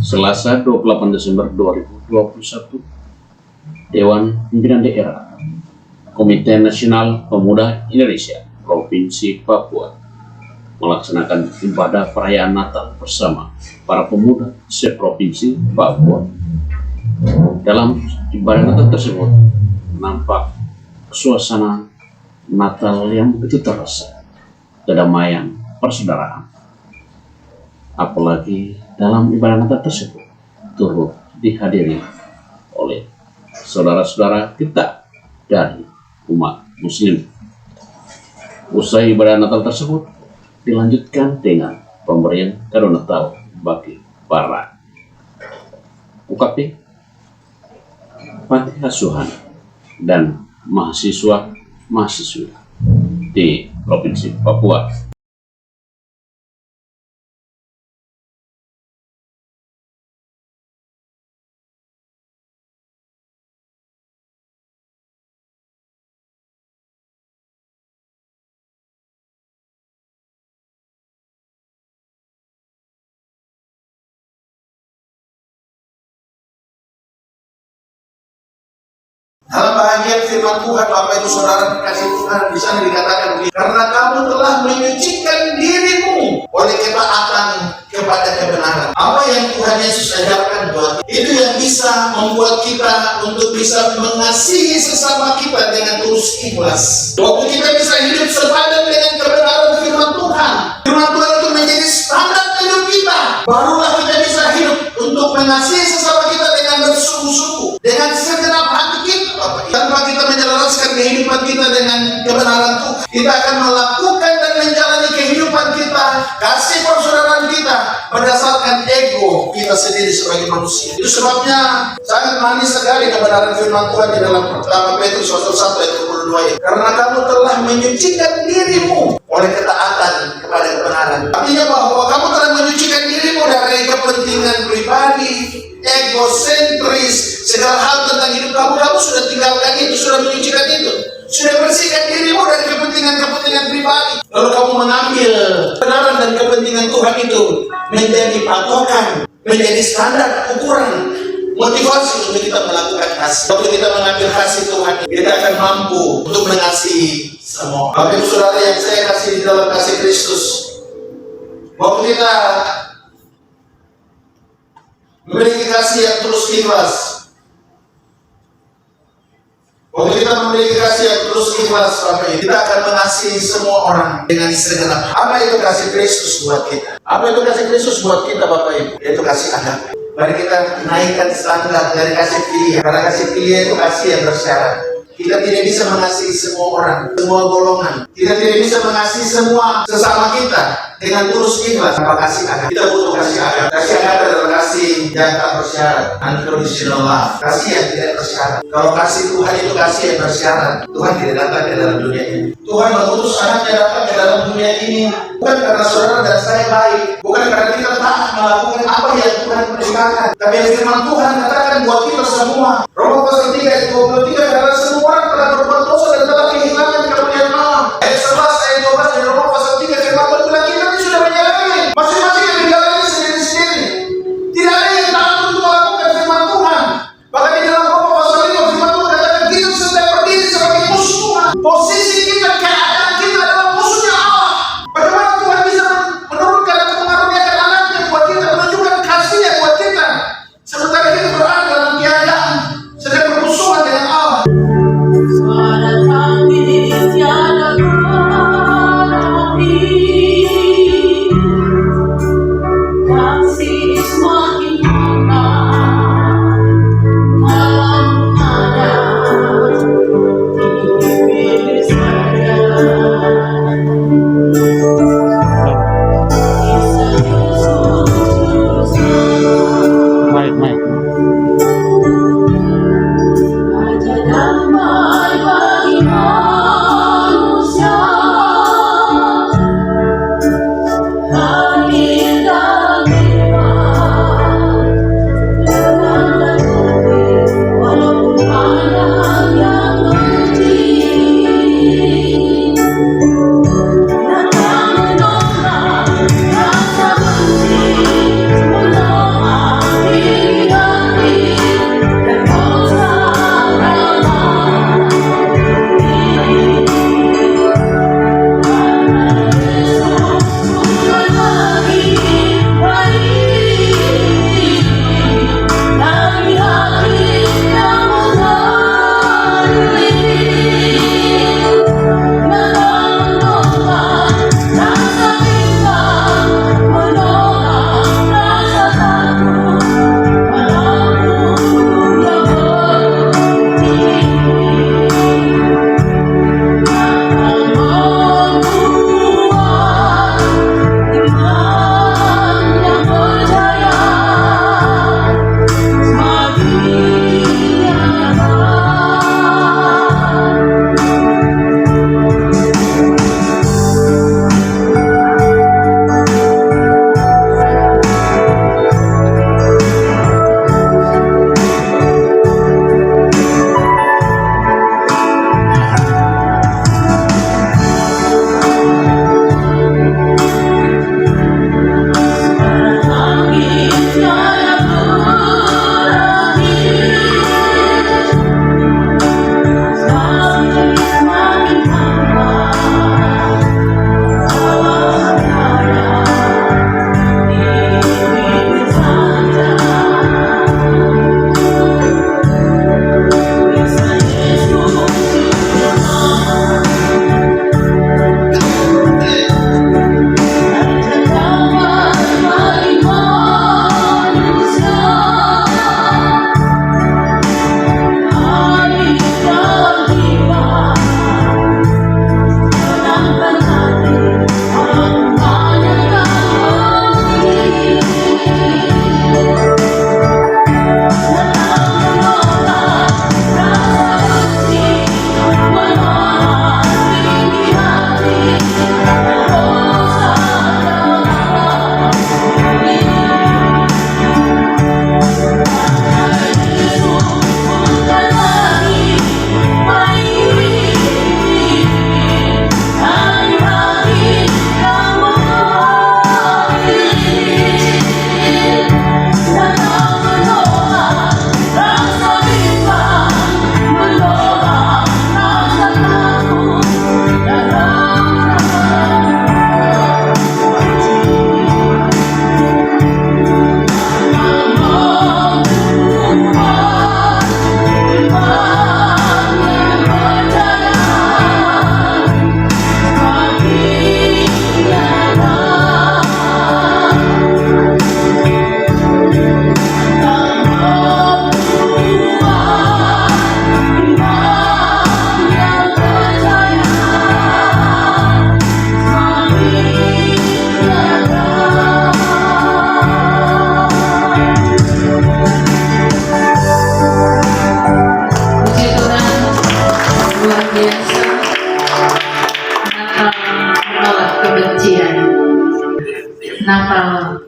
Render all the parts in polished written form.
Selasa 28 Desember 2021, Dewan Pimpinan Daerah Komite Nasional Pemuda Indonesia Provinsi Papua melaksanakan ibadah perayaan Natal bersama para pemuda seprovinsi Papua. Dalam ibadah Natal tersebut nampak suasana Natal yang begitu terasa, kedamaian, persaudaraan. Apalagi dalam ibadah Natal tersebut turut dihadiri oleh saudara-saudara kita dari umat Muslim. Usai ibadah Natal tersebut dilanjutkan dengan pemberian kado Natal bagi para UKP, panti asuhan, dan mahasiswa-mahasiswi di Provinsi Papua. Dalam bahagian firman Tuhan, Bapak Ibu Saudara dikasih Tuhan, di sana dikatakan begini, karena kamu telah menyucikan dirimu oleh ketaatan kepada kebenaran. Apa yang Tuhan Yesus ajarkan buat kita, itu yang bisa membuat kita untuk bisa mengasihi sesama kita dengan tulus ikhlas. Waktu kita bisa hidup sepadan dengan kebenaran firman Tuhan, firman Tuhan itu menjadi standar hidup kita, barulah kita bisa hidup untuk mengasihi sesama kita dengan bersungguh-sungguh, dengan segenap hati kita. Tanpa kita menjelaskan kehidupan kita dengan kebenaran Tuhan, kita akan melakukan dan menjalani kehidupan kita, kasih persaudaraan kita berdasarkan ego kita sendiri sebagai manusia. Itu sebabnya sangat manis sekali kebenaran firman Tuhan di dalam pertama Petrus pasal 1 ayat 22. Karena kamu telah menyucikan dirimu oleh ketaatan kepada kebenaran. Artinya bahwa kamu telah menyucikan dirimu dari kepentingan pribadi, egosentris, segala hal tentang hidup kamu sudah tinggalkan itu, sudah menyucikan itu, sudah bersihkan dirimu dari kepentingan pribadi. Lalu kamu mengambil kebenaran dan kepentingan Tuhan itu menjadi patokan, menjadi standar ukuran motivasi untuk kita melakukan kasih. Waktu kita mengambil kasih Tuhan, kita akan mampu untuk mengasihi semua. Bapak Ibu Saudara yang saya kasih di dalam kasih Kristus, waktu kita memiliki kasih yang terus ikhlas, waktu kita memiliki kasih yang terus ikhlas, kita akan mengasihi semua orang dengan segenap. Apa itu kasih Kristus buat kita? Apa itu kasih Kristus buat kita, Bapak Ibu? Itu kasih agape. Mari kita naikkan standar dari kasih pilihan, karena kasih pilihan itu kasih yang bersyarat. Kita tidak bisa mengasihi semua orang, semua golongan. Kita tidak bisa mengasihi semua sesama kita dengan tulus ikhlas. Tanpa kasih agape, kita butuh kasih agape. Kasih agape adalah kasih yang tak bersyarat, unconditional love, kasih yang tidak bersyarat. Kalau kasih Tuhan itu kasih yang bersyarat, Tuhan tidak datang ke dalam dunia ini. Tuhan mengutus anaknya datang ke dalam dunia ini bukan karena saudara dan saya baik, bukan karena kita tak melakukan apa yang Tuhan perintahkan, tapi yang firman Tuhan katakan buat kita semua. Roma pasal 3 ayat 23, karena semua orang telah berbuat dosa dan telah kehilangan kemuliaan Allah. Ayat 11 ayat 12 dari Roma pasal 3, firman Tuhan bilang kita ini sudah menjalani, masing-masing yang menjalani sendiri-sendiri. Tidak ada yang tahu untuk melakukan firman Tuhan. Bahkan di dalam Roma pasal 5 firman Tuhan katakan kita sedang berdiri sebagai musuh Tuhan. Posisi kita, keadaan kita adalah musuhnya Allah. Bagaimana Tuhan bisa menurunkan atau mengaruniakan anaknya buat kita, menunjukkan kasihnya buat kita, sementara kita berada dalam keadaan sedang bermusuhan dengan Allah.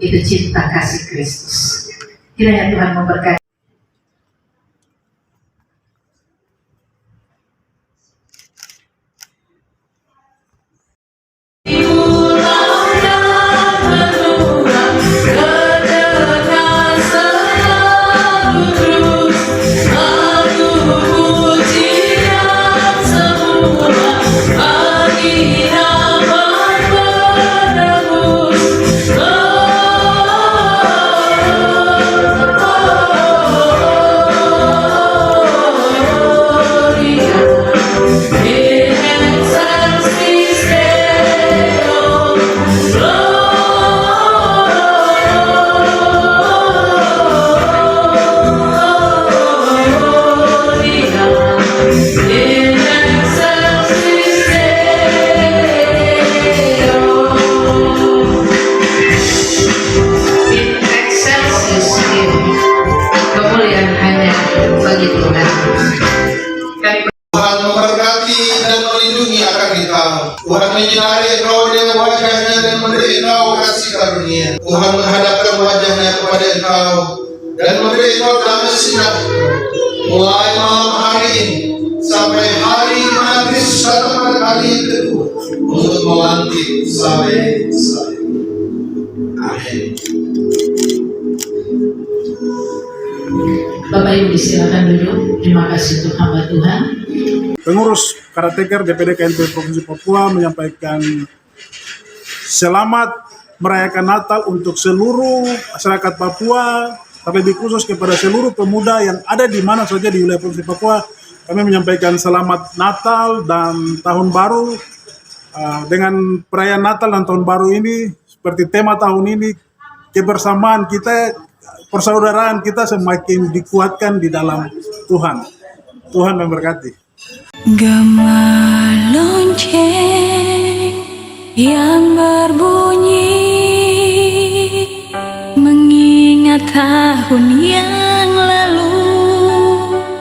itu cinta kasih Kristus. Kiranya Tuhan memberkati. Tuhan memberkati dan melindungi akan engkau. Tuhan menyinari engkau dengan wajahnya dan memberi engkau kasih karunia. Tuhan menghadapkan wajahnya kepada engkau dan memberi engkau damai sejahtera. Mulai malam hari ini sampai hari di mana Kristus datang pada kali yang kedua untuk melantik sampai selesai. Amin. Bapak Ibu disilakan duduk. Terima kasih untuk hamba Tuhan. Pengurus Karateker DPD KNP Provinsi Papua menyampaikan selamat merayakan Natal untuk seluruh masyarakat Papua, terlebih khusus kepada seluruh pemuda yang ada di mana saja di wilayah Provinsi Papua. Kami menyampaikan selamat Natal dan Tahun Baru. Dengan perayaan Natal dan Tahun Baru ini, seperti tema tahun ini, kebersamaan kita, persaudaraan kita semakin dikuatkan di dalam Tuhan. Tuhan memberkati. Gema lonceng yang berbunyi mengingat tahun yang lalu,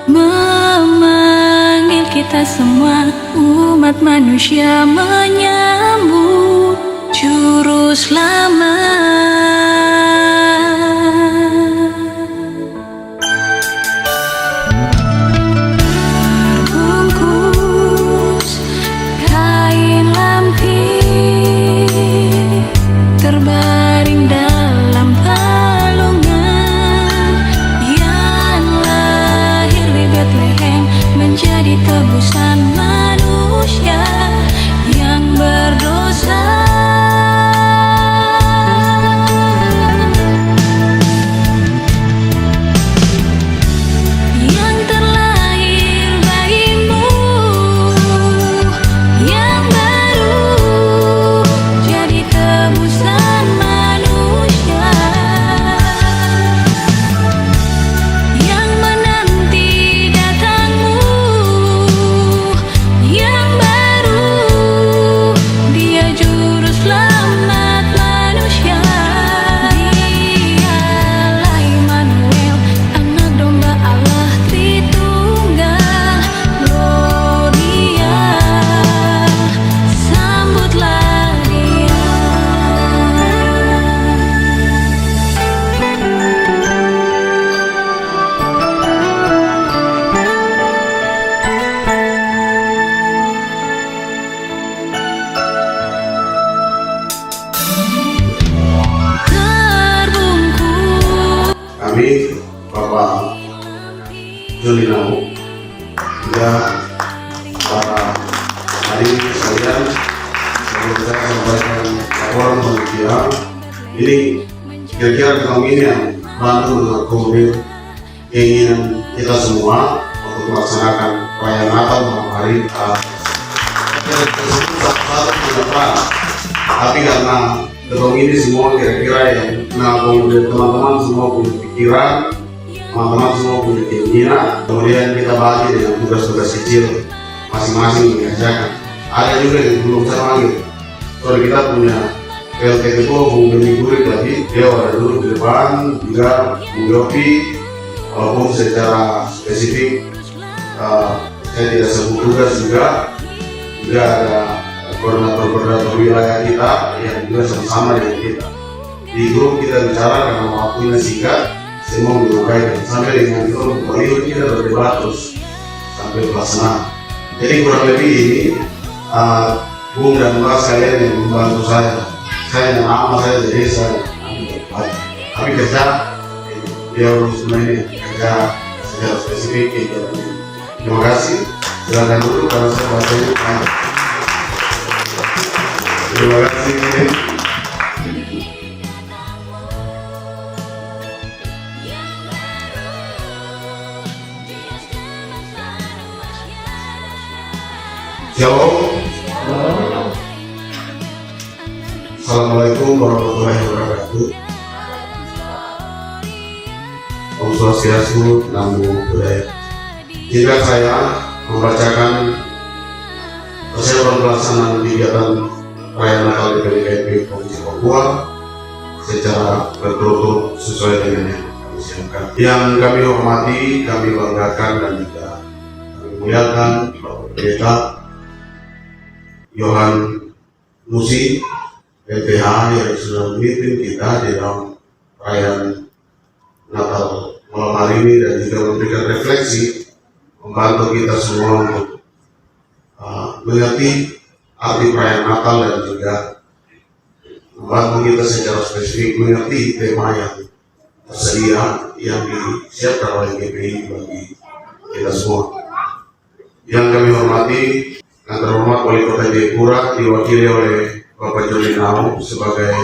memanggil kita semua umat manusia menyambut Juru Selamat. Terbaring dalam palungan yang lahir di Bethlehem, menjadi tebusan manusia yang berdosa. Yang terlahir bagimu yang baru, jadi tebusan Kami, Bapak Jolinau, juga para hadirin sekalian, sebelum saya sampaikan laporan panitia, ini kira-kira tahun ini yang bantu mengakomodir keinginan kita semua untuk melaksanakan perayaan Natal malam hari. Tapi karena tahun ini semua kira-kira yang mengakomodir teman-teman semua punya pikiran, teman-teman semua punya keinginan, kemudian kita bagi dengan tugas-tugas kecil masing-masing mengerjakan. Ada juga yang belum saya panggil, soalnya kita punya PLT Ketua Bung Beni Gurit tadi, dia ada dulu di depan, juga Bung Yopi, walaupun secara spesifik saya tidak sebut tugas juga ada koordinator wilayah kita yang juga sama-sama dengan kita. di grup kita bicara karena waktunya singkat, semua menyampaikan sampai dengan grup beliau kita berdebat terus sampai pelaksanaan. Jadi kurang lebih ini Bung dan Mbak sekalian yang membantu saya yang lama saya jadi saya tapi kerja dia urus semua ini kerja secara spesifik gitu. Terima kasih, silakan dulu karena saya bahasanya banyak. Terima kasih. Shalom. Assalamualaikum warahmatullahi wabarakatuh. Om Swastiastu, Namo Buddhaya. Jika saya membacakan persiapan pelaksanaan kegiatan perayaan Natal di PDKP Provinsi Papua secara berturut-turut sesuai dengan yang kami siapkan. Yang kami hormati, kami banggakan dan juga kami muliakan Bapak Pendeta Yohan Musi LPH yang sudah memimpin kita di dalam perayaan Natal malam hari ini dan juga memberikan refleksi, membantu kita semua untuk mengerti arti perayaan Natal dan juga membantu kita secara spesifik mengerti tema yang tersedia yang disiapkan oleh GPI bagi kita semua. Yang kami hormati, yang terhormat Wali Kota Jayapura diwakili oleh Bapak Joni Nau sebagai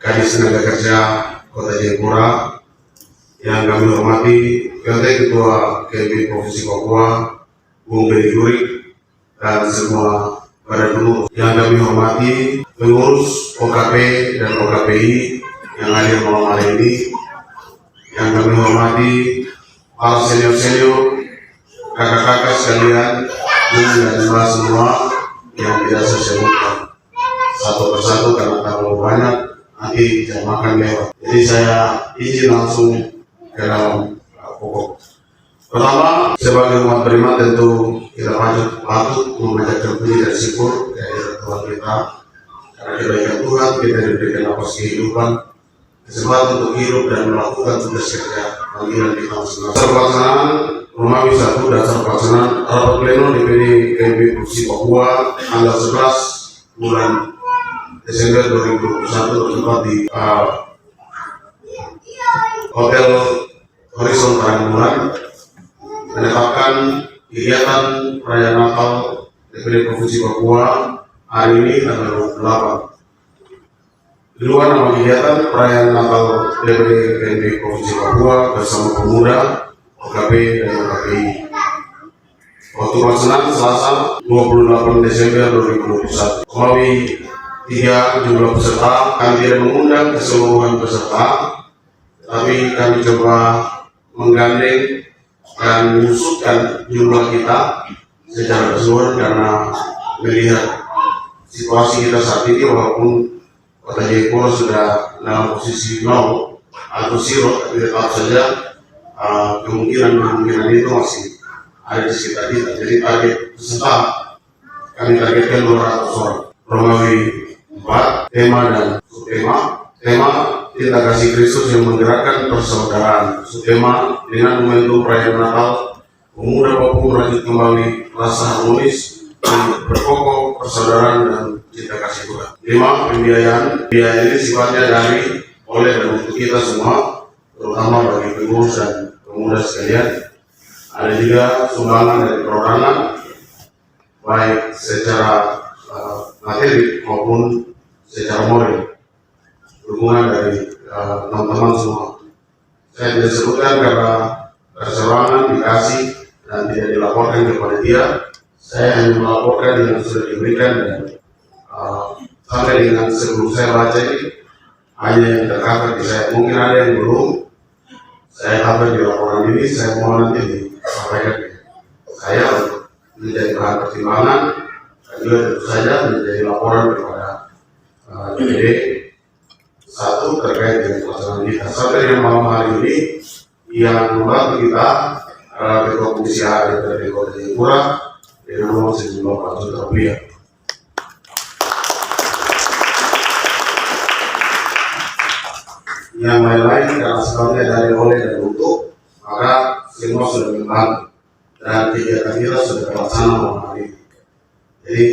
Kadis Tenaga Kerja Kota Jayapura. Yang kami hormati PLT Ketua KMP Provinsi Papua Bung Beni Jurik dan semua para pengurus. Yang kami hormati pengurus OKP dan OKPI yang hadir malam hari ini. Yang kami hormati para senior-senior, kakak-kakak sekalian, Bung dan Mbak semua yang tidak saya sebutkan satu persatu karena terlalu banyak nanti jam makan lewat. Jadi saya izin langsung ke dalam pokok. Pertama, sebagai umat beriman tentu kita patut memanjatkan puji dan syukur kepada Tuhan kita karena kebaikan Tuhan kita diberikan nafas kehidupan, kesempatan untuk hidup dan melakukan tugas kerja panggilan kita masing-masing. Pelaksanaan Romawi 1 dasar pelaksanaan rapat pleno DPD KMP Provinsi Papua tanggal 11 bulan Desember 2021 bertempat di Hotel Horizon Parangmulan menetapkan kegiatan perayaan Natal DPD Provinsi Papua hari ini tanggal 28. Di luar nama kegiatan perayaan Natal DPD KMP Provinsi Papua bersama pemuda, OKP dan OKPI. Waktu pelaksanaan Selasa 28 Desember 2021. Melalui 3 jumlah peserta, kami tidak mengundang keseluruhan peserta, tapi kami coba menggandeng dan menyusutkan jumlah kita secara keseluruhan karena melihat situasi kita saat ini walaupun Kota Jayapura sudah dalam posisi 0 atau 0, tapi tetap saja kemungkinan itu masih ada di sekitar kita. Jadi target peserta kami targetkan 200 orang. Romawi 4, tema dan subtema. Tema Cinta Kasih Kristus yang menggerakkan persaudaraan. Subtema dengan momentum perayaan Natal, pemuda Papua merajut kembali rasa harmonis dan berkokoh persaudaraan dan cinta kasih Tuhan. 5. Pembiayaan. Biaya ini sifatnya dari, oleh dan untuk kita semua, terutama bagi pengurus dan pemuda sekalian. Ada juga sumbangan dari perorangan, baik secara materi maupun secara moral. Dukungan dari teman-teman semua. Saya tidak sebutkan karena perseorangan dikasih dan tidak dilaporkan kepada dia. Saya hanya melaporkan yang sudah diberikan dan sampai dengan sebelum saya baca ini hanya yang tercover di saya. Mungkin ada yang belum saya cover di laporan ini. Saya mau nanti disampaikan ke saya untuk menjadi bahan pertimbangan dan juga tentu saja menjadi laporan kepada DPD 1 terkait dengan pelaksanaan kita. Sampai dengan malam hari ini yang membantu kita Ketua Komisi A DPRD Kota Jayapura dengan nomor sejumlah 4 juta rupiah. yang lain-lain karena sifatnya dari oleh dan untuk, maka semua sudah membantu dan kegiatan kita sudah terlaksana malam hari ini. Jadi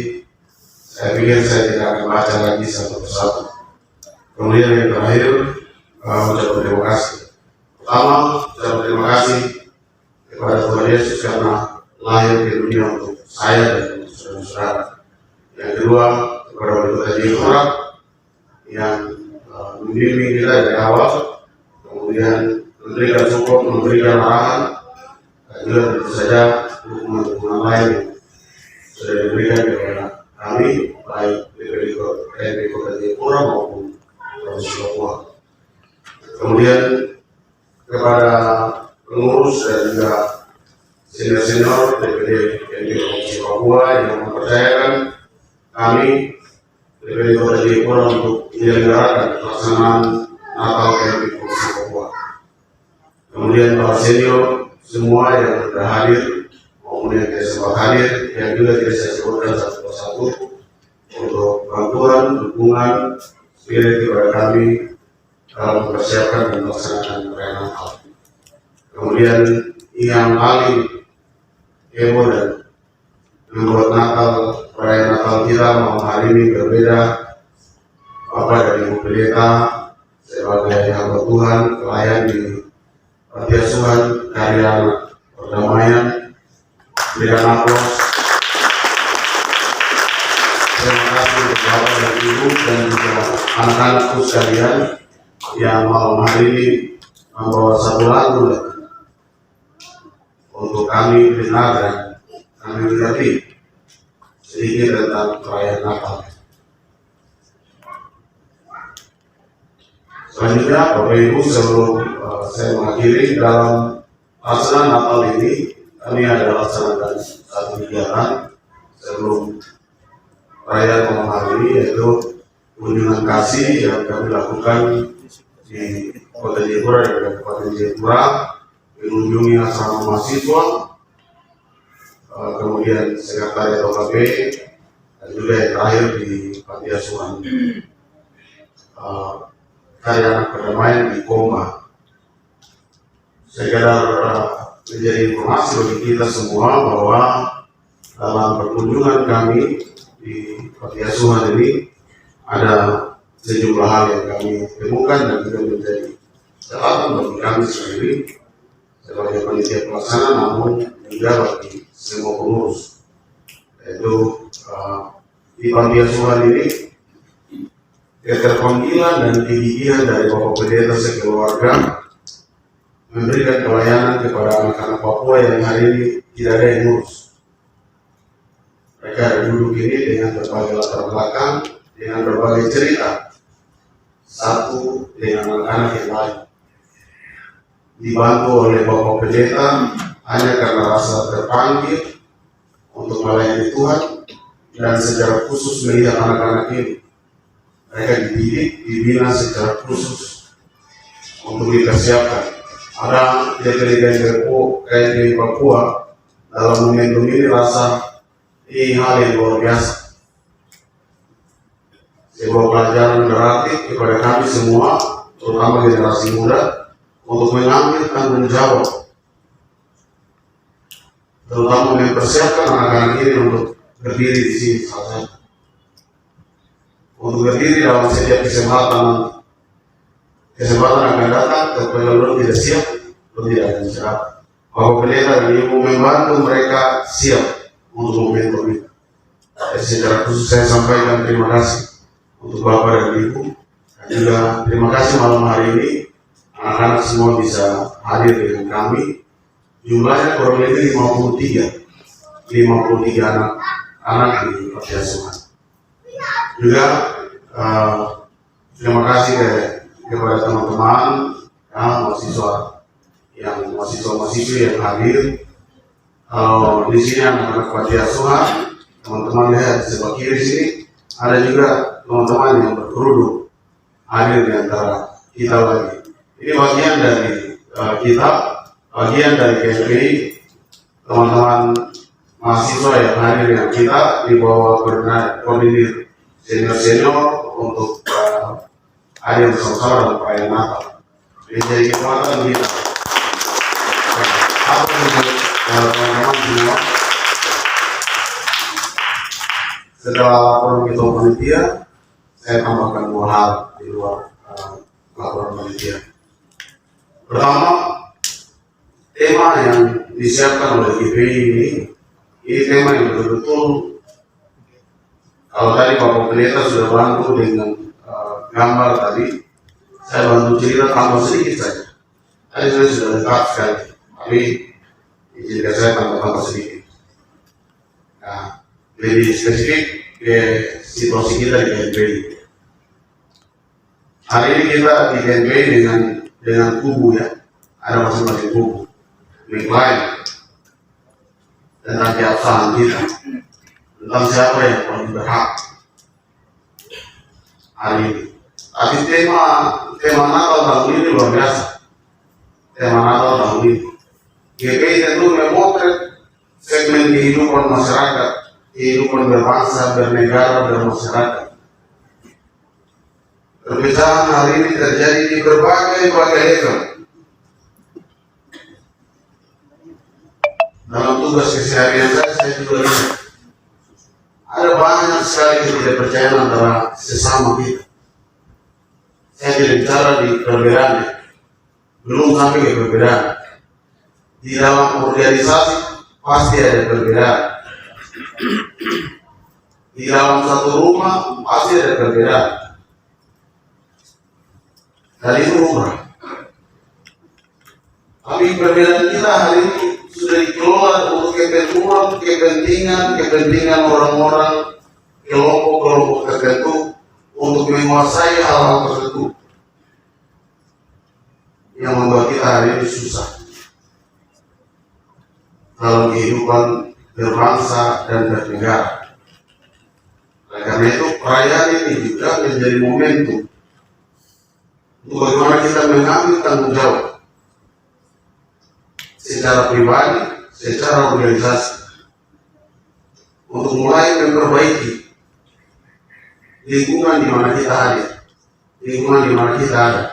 saya pikir saya tidak akan baca lagi satu persatu. Kemudian yang terakhir, ucapan terima kasih. Pertama, ucapan terima kasih kepada Tuhan Yesus karena lahir di dunia untuk saya dan untuk saudara-saudara. Yang kedua, kepada Wali Kota Jayapura yang membimbing kita dari awal, kemudian memberikan support, memberikan arahan, dan juga tentu saja dukungan-dukungan lain yang sudah diberikan kepada kami, baik DPD Kota Jayapura maupun Provinsi Papua. Kemudian kepada pengurus dan juga senior-senior DPD Provinsi Papua yang mempercayakan kami DPD Kota Jayapura untuk menyelenggarakan pelaksanaan Natal PMI Provinsi Papua. Kemudian para senior semua yang sudah hadir maupun yang tidak sempat hadir, yang juga tidak saya sebutkan satu persatu, untuk bantuan, dukungan, spirit kepada kami dalam mempersiapkan dan melaksanakan perayaan Natal. Kemudian yang paling heboh dan membuat Natal, perayaan Natal kita malam hari ini berbeda, Bapak dan Ibu Pendeta sebagai hamba Tuhan, pelayan di Panti Asuhan Karya Perdamaian, berikan aplaus. Terima kasih untuk Bapak dan Ibu dan juga anak-anakku sekalian yang malam hari ini membawa satu lagu untuk kami dengar dan kami mengerti sedikit tentang perayaan Natal. Selanjutnya, Bapak Ibu, sebelum saya mengakhiri dalam pelaksanaan Natal ini, kami ada laksanakan satu kegiatan sebelum perayaan malam hari ini, yaitu kunjungan kasih yang kami lakukan di Kota Jayapura dan Kabupaten Jayapura, mengunjungi asrama mahasiswa, kemudian sekretariat OKP, dan juga yang terakhir di Panti Asuhan Karya Anak Perdamaian di Koma. Sekedar menjadi informasi bagi kita semua bahwa dalam perkunjungan kami di Panti Asuhan ini ada sejumlah hal yang kami temukan dan juga menjadi catatan bagi kami sendiri sebagai panitia pelaksana, namun juga bagi semua pengurus. Yaitu di Panti Asuhan ini keterpanggilan dan kegigihan dari Bapak Pendeta sekeluarga memberikan pelayanan kepada anak-anak Papua yang hari ini tidak ada yang ngurus. Mereka duduk ini dengan berbagai latar belakang, dengan berbagai cerita, satu dengan anak-anak yang lain. Dibantu oleh Bapak Pendeta hanya karena rasa terpanggil untuk melayani Tuhan dan secara khusus melihat anak-anak ini. Mereka dididik, dibina secara khusus untuk dipersiapkan. Ada DPD Papua dalam momentum ini rasa ini hal yang luar biasa. Sebuah pelajaran berarti kepada kami semua, terutama generasi muda, untuk mengambil tanggung jawab, terutama mempersiapkan anak-anak ini untuk berdiri di sini saja. Untuk berdiri dalam setiap kesempatan akan datang, ketika belum tidak siap, belum tidak akan siap. Bapak Pendeta dan Ibu membantu mereka siap untuk momentum itu. Jadi secara khusus saya sampaikan terima kasih untuk Bapak dan Ibu, dan juga terima kasih malam hari ini anak-anak semua bisa hadir dengan kami. Jumlahnya kurang lebih 53 anak di Panti Asuhan. Juga terima kasih kepada teman-teman mahasiswa-mahasiswi yang hadir. Kalau di sini anak-anak Panti Asuhan, teman-teman lihat di sebelah kiri sini ada juga teman-teman yang berkerudung hadir di antara kita lagi. Ini bagian dari kita, bagian dari KSPI, teman-teman mahasiswa yang hadir dengan kita di bawah koordinir senior-senior untuk hadir bersama dalam perayaan Natal. menjadi kekuatan kita. Apa untuk teman-teman semua? Setelah laporan kita panitia, saya tambahkan 2 hal di luar laporan panitia. Pertama, tema yang disiapkan oleh GPI ini tema yang betul-betul, kalau tadi Bapak Pendeta sudah bantu dengan gambar tadi, saya bantu cerita tambah sedikit saja. Tadi saya sudah lengkap sekali, tapi izinkan saya tambah sedikit. Nah, lebih spesifik ke situasi kita di KNPI. Hari ini kita di KNPI dengan kubu ya, ada masing-masing kubu, klaim tentang keabsahan kita, tentang siapa yang paling berhak hari ini. Tapi tema Natal tahun ini luar biasa. Tema Natal tahun ini, GPI tentu memotret segmen kehidupan masyarakat, kehidupan berbangsa, bernegara, bermasyarakat. Perpecahan hari ini terjadi di berbagai level. Dalam tugas keseharian saya juga lihat ada banyak sekali ketidakpercayaan antara sesama kita. Saya tidak bicara di perbedaan, belum sampai ke perbedaan. Di dalam organisasi pasti ada perbedaan. Di dalam satu rumah pasti ada perbedaan. Dan itu lumrah. Tapi perbedaan kita hari ini sudah dikelola untuk kepentingan orang-orang, kelompok-kelompok tertentu untuk menguasai hal-hal tertentu yang membuat kita hari ini susah dalam kehidupan berbangsa dan bernegara. Karena itu perayaan ini juga menjadi momentum untuk bagaimana kita mengambil tanggung jawab secara pribadi, secara organisasi, untuk mulai memperbaiki lingkungan di mana kita hadir, lingkungan di mana kita ada.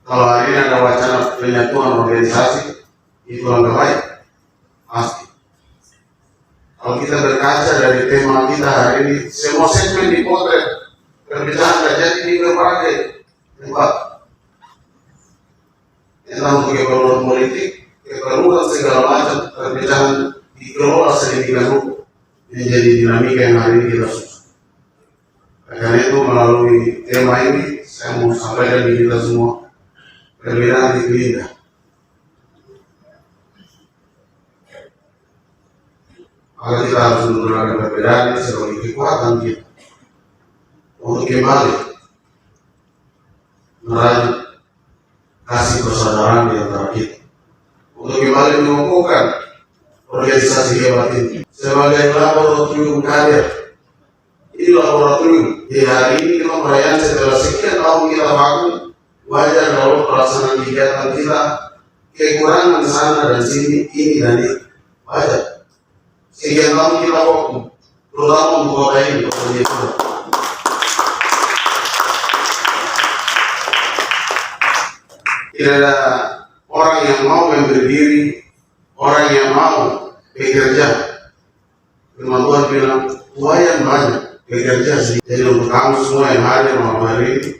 Kalau hari ini ada wacana penyatuan organisasi, itu langkah baik, pasti. Kalau kita berkaca dari tema kita hari ini, semua segmen dipotret, perpecahan terjadi di berbagai tempat. Entah untuk keperluan politik, keperluan segala macam, perpecahan dikelola sedemikian rupa menjadi dinamika yang hari ini kita susah. Karena itu melalui tema ini, saya mau sampaikan di kita semua, perbedaan itu indah. Maka kita harus menggunakan perbedaan ini sebagai kekuatan kita untuk kembali merajut kasih persaudaraan di antara kita, untuk kembali mengukuhkan organisasi hebat ini sebagai laboratorium kader. Ini laboratorium. Di hari ini kita perayaan setelah sekian tahun kita bangun, wajar kalau pelaksanaan kegiatan kita kekurangan sana dan sini, ini dan itu, wajar. Sekian tahun kita fokus, terutama untuk kota ini, kota Jayapura. Tidak ada orang yang mau memberi diri, orang yang mau bekerja. Firman Tuhan bilang, tuayan banyak, bekerja sih. Jadi untuk kamu semua yang hadir malam hari ini,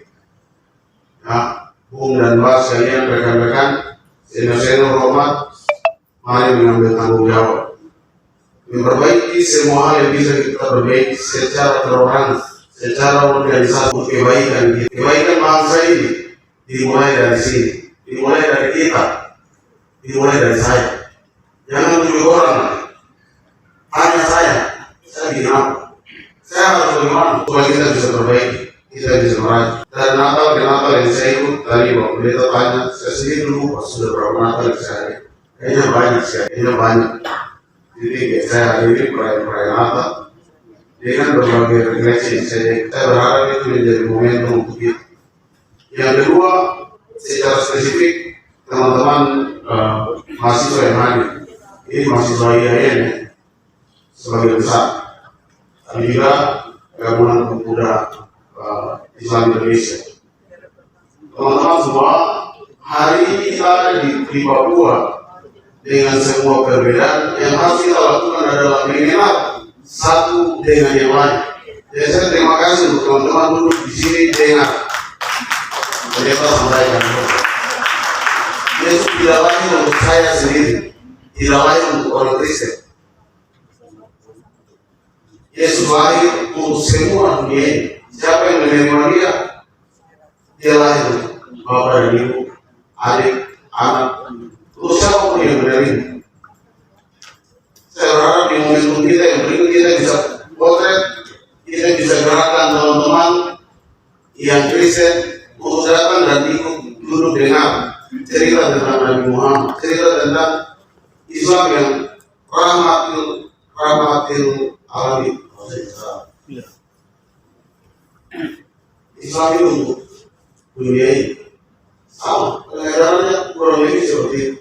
ya, Bung dan Mbak sekalian, rekan-rekan, senior-senior hormat, mari mengambil tanggung jawab. Memperbaiki semua hal yang bisa kita perbaiki secara perorangan, secara organisasi untuk kebaikan kita. Kebaikan bangsa ini dimulai dari sini. Dimulai dari kita, dimulai dari saya. Jangan tunjuk orang, hanya saya bikin apa? Saya harus bagaimana supaya kita bisa perbaiki, kita bisa meraih. Dari Natal ke Natal yang saya ikut tadi, Bapak Pendeta tanya, saya sendiri lupa sudah berapa Natal yang saya hari. Kayaknya banyak sekali, kayaknya banyak. Jadi saya hari ini perayaan Natal dengan berbagai refleksi. Saya berharap itu menjadi momentum untuk kita. Yang kedua, secara spesifik teman-teman mahasiswa yang hadir, ini mahasiswa IAIN ya, sebagai besar, tapi juga gabungan pemuda Islam Indonesia. Teman-teman semua, hari ini kita ada di Papua dengan semua perbedaan yang harus kita lakukan adalah mengenal satu dengan yang lain. Jadi saya terima kasih untuk teman-teman duduk di sini dengar pendeta sampaikan. Yesus tidak lahir untuk saya sendiri, tidak lahir untuk orang Kristen. Yesus lahir untuk semua dunia ini. Siapa yang menerima dia, dia lahir untuk bapak dan ibu, adik, anak, untuk siapapun yang menerima. Saya berharap di momentum kita yang berikut kita bisa potret, kita bisa gerakan teman-teman yang Kristen untuk datang dan ikut duduk dengar cerita tentang Nabi Muhammad, cerita tentang Islam yang rahmatil alamin. Islam itu untuk dunia ini sama, pengajarannya kurang lebih seperti itu.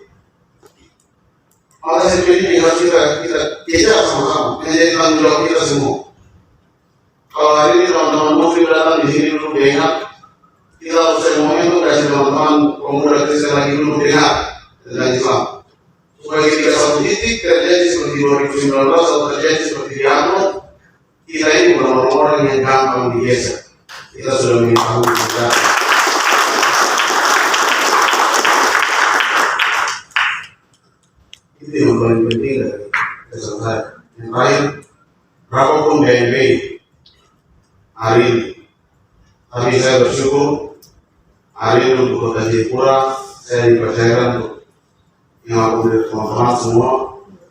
Maka sebenarnya harus kita kejar sama-sama, menjadi tanggung jawab kita semua. Kalau hari ini teman-teman muslim datang di sini duduk dengar, kita harus semuanya itu kasih teman-teman pemuda Kristen lagi duduk dengar tentang Islam. Supaya ketika satu titik terjadi seperti 2019 atau terjadi seperti di Ambon, kita ini bukan orang-orang yang gampang digeser. Kita sudah mengetahui sejarah. Itu yang paling penting dari kesan saya. Yang lain, berapapun BNP hari ini, tapi saya bersyukur hari ini untuk Kota Jayapura saya dipercayakan untuk yang aku dari teman-teman semua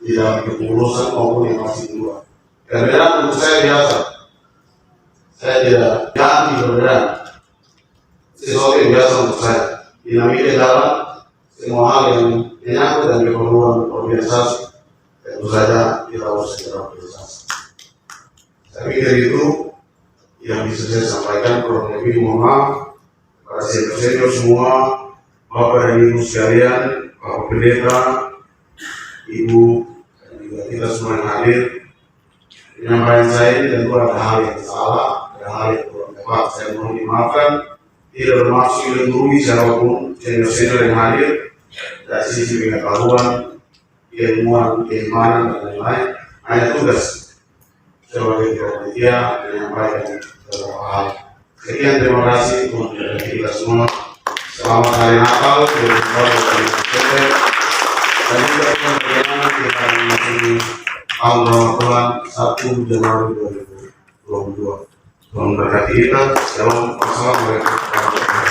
di dalam kepengurusan maupun yang masih keluar. Perbedaan untuk saya biasa. Saya tidak ganti perbedaan. Sesuatu yang biasa untuk saya. Dinamika dalam semua hal yang menyangkut dan keperluan organisasi, tentu saja kita harus segera organisasi. Saya pikir itu yang bisa saya sampaikan. Kurang lebih mohon maaf kepada senior semua, Bapak dan Ibu sekalian, Bapak Pendeta, Ibu, dan juga kita semua yang hadir. Penyampaian saya ini tentu ada hal yang salah, ada hal yang kurang tepat. Saya mohon dimaafkan, tidak bermaksud menggurui siapapun senior-senior yang hadir dari sisi pengetahuan, keilmuan, keimanan, dan lain-lain. Hanya tugas sebagai panitia menyampaikan beberapa hal. Sekian, terima kasih untuk kita semua. Selamat Hari Natal, dan juga bagaimana kita memasuki tahun Ramadan 1 Januari 2022. Tuhan berkati kita. Shalom. Wassalamualaikum warahmatullahi wabarakatuh.